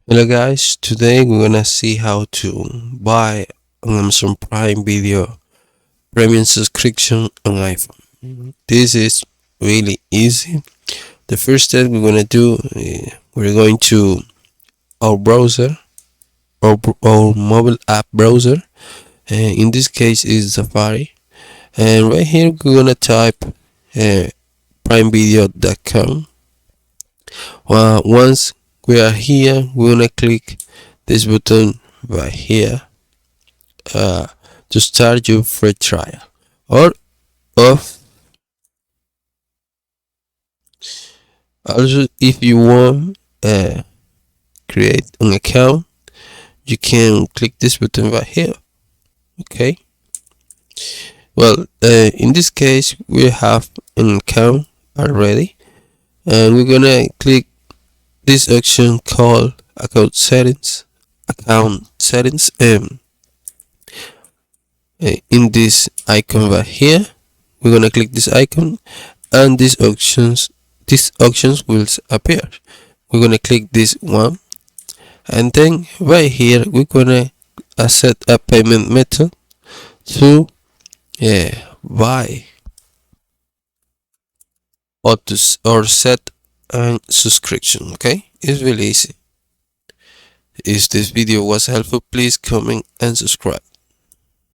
Hello guys, today we're gonna see how to buy an Amazon Prime Video premium subscription on iPhone. This is really easy. The first step we're gonna do, we're going to our browser, our mobile app browser. In this case is Safari, and right here we're gonna type primevideo.com. Once we are here, we're gonna click this button right here uh, to start your free trial, or of also if you want create an account, you can click this button right here. Okay, well, in this case we have an account already, and we're gonna click this option called account settings in this icon right here. We're gonna click this icon, and these options will appear. We're gonna click this one, and then right here we're gonna set a payment method to buy or set a subscription. Okay, it's really easy. If this video was helpful, please comment and subscribe.